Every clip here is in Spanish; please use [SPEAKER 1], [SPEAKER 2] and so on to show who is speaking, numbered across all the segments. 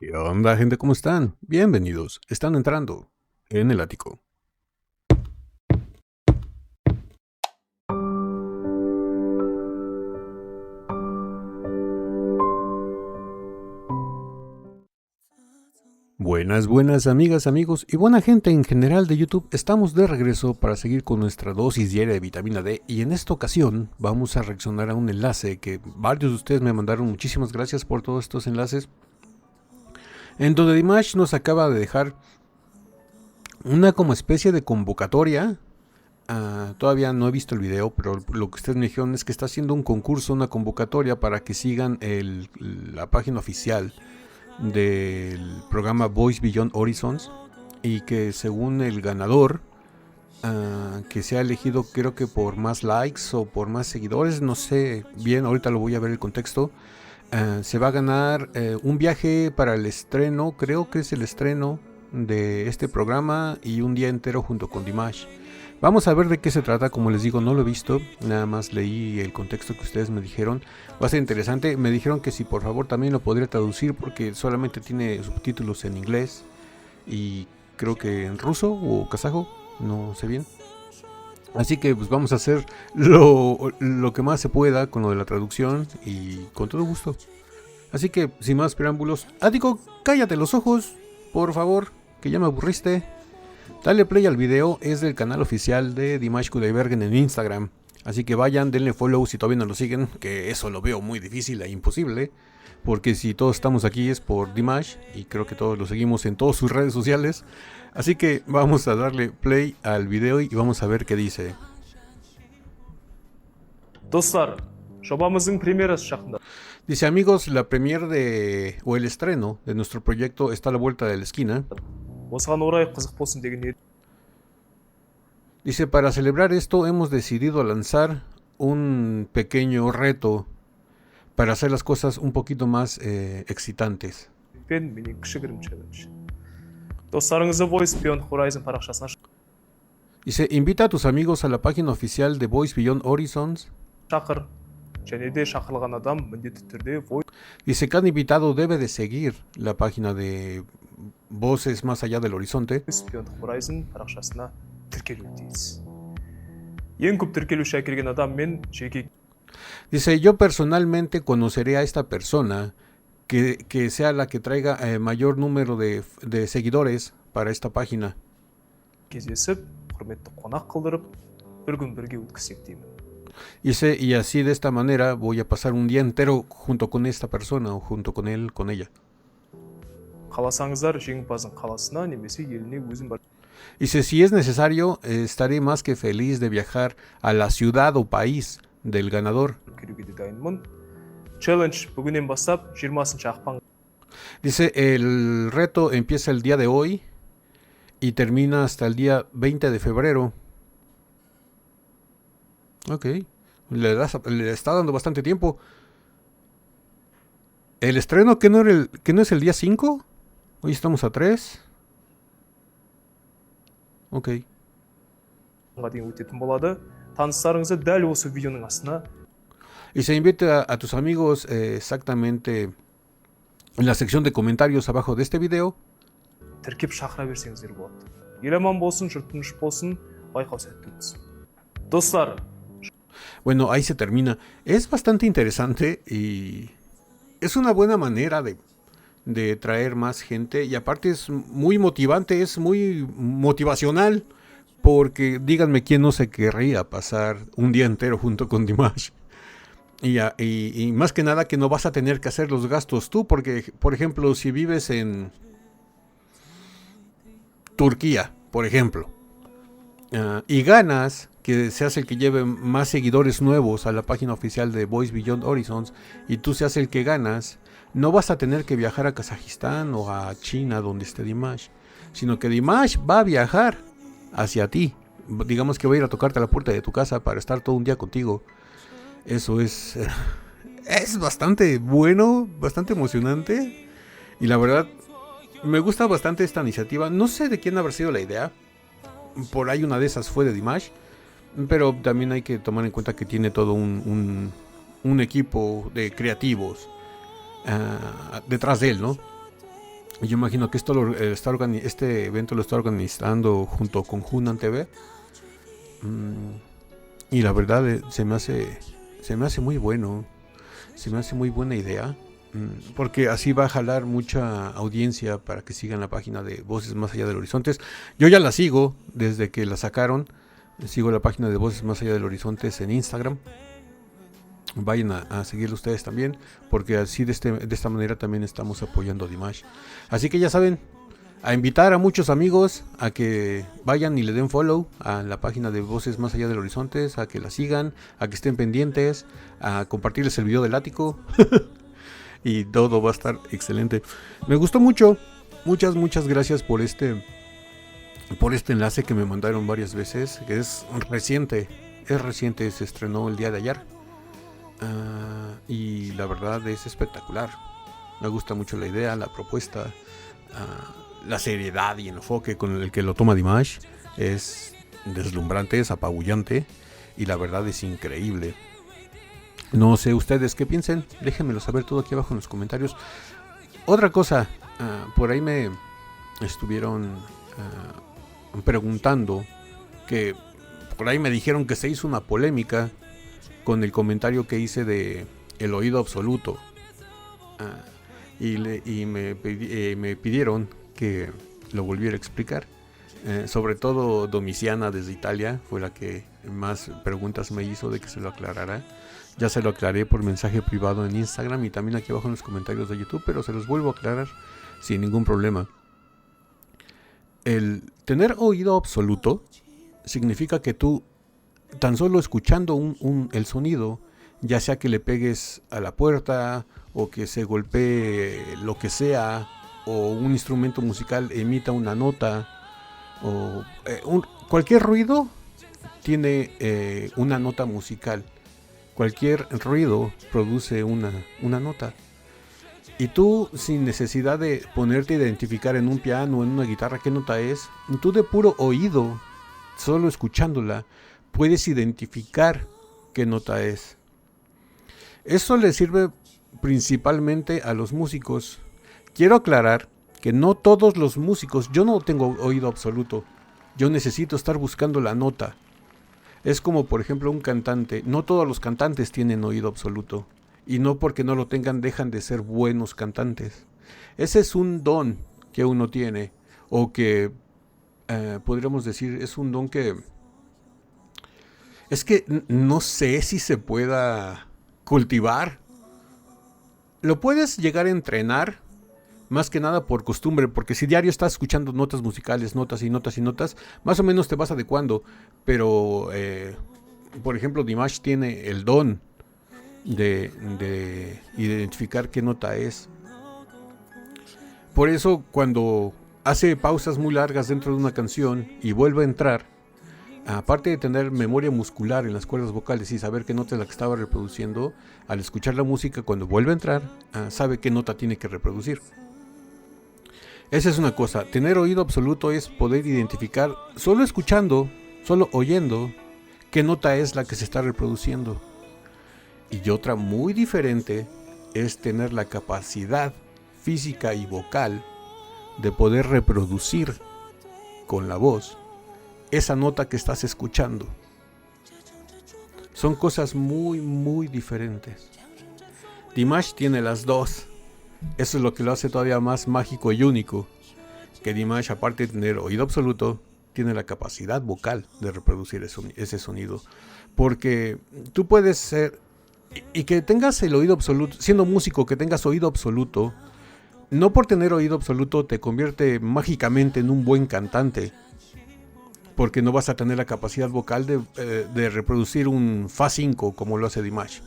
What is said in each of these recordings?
[SPEAKER 1] ¿Qué onda, gente? ¿Cómo están? Bienvenidos. Están entrando en el ático. Buenas amigas, amigos y buena gente en general de YouTube. Estamos de regreso para seguir con nuestra dosis diaria de vitamina D y en esta ocasión vamos a reaccionar a un enlace que varios de ustedes me mandaron. Muchísimas gracias por todos estos enlaces. En donde Dimash nos acaba de dejar una como especie de convocatoria. Todavía no he visto el video, pero lo que ustedes me dijeron es que está haciendo un concurso, una convocatoria para que sigan la página oficial del programa Voice Beyond Horizons y que según el ganador, que se ha elegido creo que por más likes o por más seguidores, no sé bien, ahorita lo voy a ver el contexto, se va a ganar un viaje para el estreno, creo que es el estreno de este programa y un día entero junto con Dimash. Vamos a ver de qué se trata, como les digo, no lo he visto, nada más leí el contexto que ustedes me dijeron. Va a ser interesante, me dijeron que si por favor también lo podría traducir porque solamente tiene subtítulos en inglés y creo que en ruso o kazajo, no sé bien. Así que pues vamos a hacer lo que más se pueda con lo de la traducción y con todo gusto. Así que sin más preámbulos, Ático, cállate los ojos, por favor, que ya me aburriste. Dale play al video, es del canal oficial de Dimash Kudaibergen en Instagram. Así que vayan, denle follow si todavía no lo siguen, que eso lo veo muy difícil e imposible. Porque si todos estamos aquí es por Dimash y creo que todos lo seguimos en todas sus redes sociales. Así que vamos a darle play al video y vamos a ver qué dice.
[SPEAKER 2] Dostlar, жобамыздың премьерасы жақында.
[SPEAKER 1] Dice, amigos, la premier o el estreno de nuestro proyecto está a la vuelta de la esquina.
[SPEAKER 2] Осыған орай қызық болсын деген еді.
[SPEAKER 1] Dice, para celebrar esto hemos decidido lanzar un pequeño reto para hacer las cosas un poquito más excitantes.
[SPEAKER 2] Мен кішігірім челлендж. Достарыңызды Voice Beyond Horizon парақшасына
[SPEAKER 1] Dice, invita a tus amigos a la página oficial de Voice Beyond Horizons.
[SPEAKER 2] шақыр. Және де шақырылған адам міндетті түрде Voice
[SPEAKER 1] Dice, cada invitado debe de seguir la página de Voces Más Allá del Horizonte.
[SPEAKER 2] Beyond Horizon парақшасына тіркелуі тиіс. Ең көп тіркелуші әкелген адам мен жеке.
[SPEAKER 1] Dice, yo personalmente conoceré a esta persona que sea la que traiga mayor número de seguidores para esta página.
[SPEAKER 2] кездесіп, құрметті қонақ қылдырып, бір күн бірге өткізсек деймін.
[SPEAKER 1] Dice, y así de esta manera voy a pasar un día entero junto con esta persona o junto con él, con ella.
[SPEAKER 2] Қаласаңыздар жеңімпаздың қаласына немесе еліне өзім бар.
[SPEAKER 1] Dice, si es necesario, estaré más que feliz de viajar a la ciudad o país del ganador.
[SPEAKER 2] Келуге де дайынмын. Челлендж бүгіннен бастап 20 ақпан.
[SPEAKER 1] Dice, el reto empieza el día de hoy y termina hasta el día 20 de febrero. Ok, le está dando bastante tiempo. ¿El estreno que no es el día 5? Hoy estamos a 3. Ok.
[SPEAKER 2] Дейін өтетін болады. Таныстарыңызды дәл осы видеоның астына.
[SPEAKER 1] Y se invita a tus amigos exactamente en la sección de comentarios abajo de este video.
[SPEAKER 2] Тіркеп шақыра берсеңіздер болады. Ел аман болсын, жұрт тыныш болсын, байқау сәтті өтсін. Достар,
[SPEAKER 1] Bueno, ahí se termina. Es bastante interesante y es una buena manera de traer más gente. Y aparte es muy motivante, es muy motivacional. Porque díganme quién no se querría pasar un día entero junto con Dimash. Y más que nada que no vas a tener que hacer los gastos tú. Porque, por ejemplo, si vives en Turquía, por ejemplo, y ganas que seas el que lleve más seguidores nuevos a la página oficial de Voice Beyond Horizons y tú seas el que ganas, no vas a tener que viajar a Kazajistán o a China donde esté Dimash, sino que Dimash va a viajar hacia ti. Digamos que va a ir a tocarte a la puerta de tu casa para estar todo un día contigo. Eso es bastante bueno, bastante emocionante y la verdad me gusta bastante esta iniciativa. No sé de quién habrá sido la idea. Por ahí una de esas fue de Dimash. Pero también hay que tomar en cuenta que tiene todo un equipo de creativos detrás de él, ¿no? Yo imagino que este evento lo está organizando junto con Hunan TV. Y la verdad se me hace muy bueno. Se me hace muy buena idea. Porque así va a jalar mucha audiencia para que sigan la página de Voces Más Allá del Horizonte. Yo ya la sigo desde que la sacaron. Sigo la página de Voces Más Allá del Horizonte en Instagram. Vayan a seguirlo ustedes también, porque así de esta manera también estamos apoyando a Dimash. Así que ya saben, a invitar a muchos amigos a que vayan y le den follow a la página de Voces Más Allá del Horizonte, a que la sigan, a que estén pendientes, a compartirles el video del ático. Y todo va a estar excelente. Me gustó mucho. Muchas gracias por este enlace que me mandaron varias veces, que es reciente, se estrenó el día de ayer. Y la verdad es espectacular. Me gusta mucho la idea, la propuesta, la seriedad y el enfoque con el que lo toma Dimash es deslumbrante, es apabullante y la verdad es increíble. No sé ustedes qué piensen, déjenmelo saber todo aquí abajo en los comentarios. Otra cosa, por ahí me estuvieron preguntando, que por ahí me dijeron que se hizo una polémica con el comentario que hice de el oído absoluto. Y me pidieron que lo volviera a explicar. Sobre todo Domiciana desde Italia fue la que más preguntas me hizo de que se lo aclarara. Ya se lo aclaré por mensaje privado en Instagram y también aquí abajo en los comentarios de YouTube, pero se los vuelvo a aclarar sin ningún problema. El tener oído absoluto significa que tú, tan solo escuchando el sonido, ya sea que le pegues a la puerta o que se golpee lo que sea, o un instrumento musical emita una nota, o cualquier ruido tiene una nota musical. Cualquier ruido produce una nota. Y tú, sin necesidad de ponerte a identificar en un piano o en una guitarra qué nota es, tú de puro oído, solo escuchándola, puedes identificar qué nota es. Eso le sirve principalmente a los músicos. Quiero aclarar que no todos los músicos, yo no tengo oído absoluto, yo necesito estar buscando la nota. Es como por ejemplo un cantante, no todos los cantantes tienen oído absoluto, y no porque no lo tengan dejan de ser buenos cantantes. Ese es un don que uno tiene, o que podríamos decir es un don que es que no sé si se pueda cultivar. Lo puedes llegar a entrenar, más que nada por costumbre, porque si diario estás escuchando notas musicales, notas y notas y notas, más o menos te vas adecuando. Pero, por ejemplo, Dimash tiene el don de identificar qué nota es. Por eso, cuando hace pausas muy largas dentro de una canción y vuelve a entrar, aparte de tener memoria muscular en las cuerdas vocales y saber qué nota es la que estaba reproduciendo, al escuchar la música, cuando vuelve a entrar, sabe qué nota tiene que reproducir. Esa es una cosa. Tener oído absoluto es poder identificar, solo escuchando, solo oyendo, qué nota es la que se está reproduciendo. Y otra muy diferente es tener la capacidad física y vocal de poder reproducir con la voz esa nota que estás escuchando. Son cosas muy diferentes. Dimash tiene las dos. Eso es lo que lo hace todavía más mágico y único. Que Dimash, aparte de tener oído absoluto, tiene la capacidad vocal de reproducir ese sonido. Porque tú puedes ser, y que tengas el oído absoluto, siendo músico, que tengas oído absoluto, no por tener oído absoluto te convierte mágicamente en un buen cantante. Porque no vas a tener la capacidad vocal de reproducir un Fa 5 como lo hace Dimash.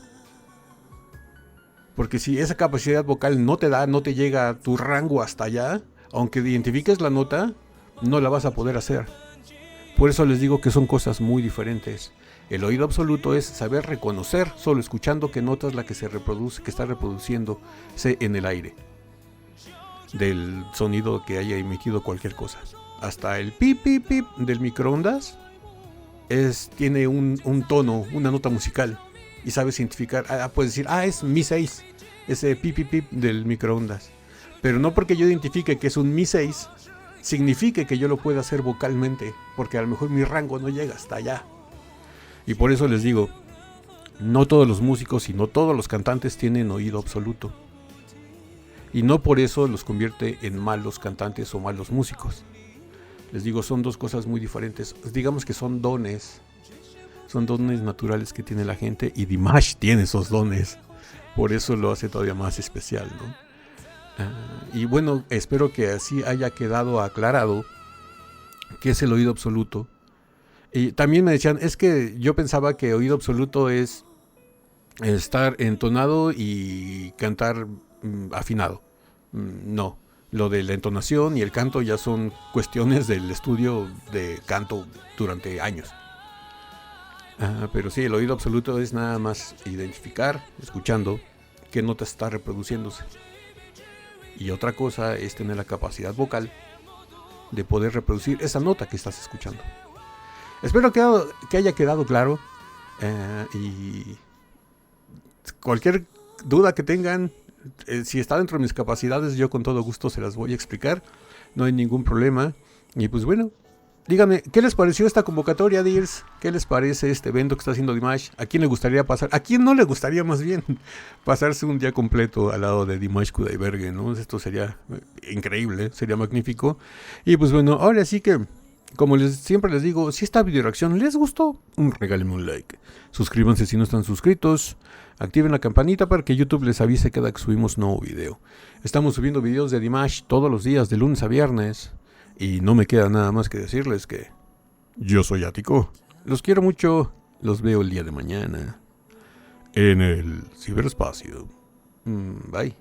[SPEAKER 1] Porque si esa capacidad vocal no te llega a tu rango hasta allá, aunque identifiques la nota, no la vas a poder hacer. Por eso les digo que son cosas muy diferentes. El oído absoluto es saber reconocer, solo escuchando qué nota es la que se reproduce, que está reproduciéndose en el aire, del sonido que haya emitido cualquier cosa. Hasta el pip pip pip del microondas tiene un tono, una nota musical, y sabes identificar, puedes decir, es Mi 6, ese pip pip pip del microondas. Pero no porque yo identifique que es un Mi 6, signifique que yo lo pueda hacer vocalmente, porque a lo mejor mi rango no llega hasta allá. Y por eso les digo, no todos los músicos y no todos los cantantes tienen oído absoluto. Y no por eso los convierte en malos cantantes o malos músicos. Les digo, son dos cosas muy diferentes. Digamos que son dones naturales que tiene la gente, y Dimash tiene esos dones. Por eso lo hace todavía más especial, ¿no? Y bueno, espero que así haya quedado aclarado qué es el oído absoluto. Y también me decían, es que yo pensaba que oído absoluto es estar entonado y cantar afinado. No, lo de la entonación y el canto ya son cuestiones del estudio de canto durante años. Pero sí, el oído absoluto es nada más identificar, escuchando, qué nota está reproduciéndose. Y otra cosa es tener la capacidad vocal de poder reproducir esa nota que estás escuchando. Espero que haya quedado claro. Y cualquier duda que tengan, si está dentro de mis capacidades, yo con todo gusto se las voy a explicar. No hay ningún problema. Y pues bueno, díganme, ¿qué les pareció esta convocatoria, Dears? ¿Qué les parece este evento que está haciendo Dimash? ¿A quién le gustaría pasar? ¿A quién no le gustaría más bien pasarse un día completo al lado de Dimash Kudaibergen, ¿no? Esto sería increíble, sería magnífico. Y pues bueno, ahora sí que, como siempre les digo, si esta video reacción les gustó, regálenme un like. Suscríbanse si no están suscritos. Activen la campanita para que YouTube les avise cada que subimos nuevo video. Estamos subiendo videos de Dimash todos los días, de lunes a viernes. Y no me queda nada más que decirles que yo soy Ático. Los quiero mucho. Los veo el día de mañana en el ciberespacio. Bye.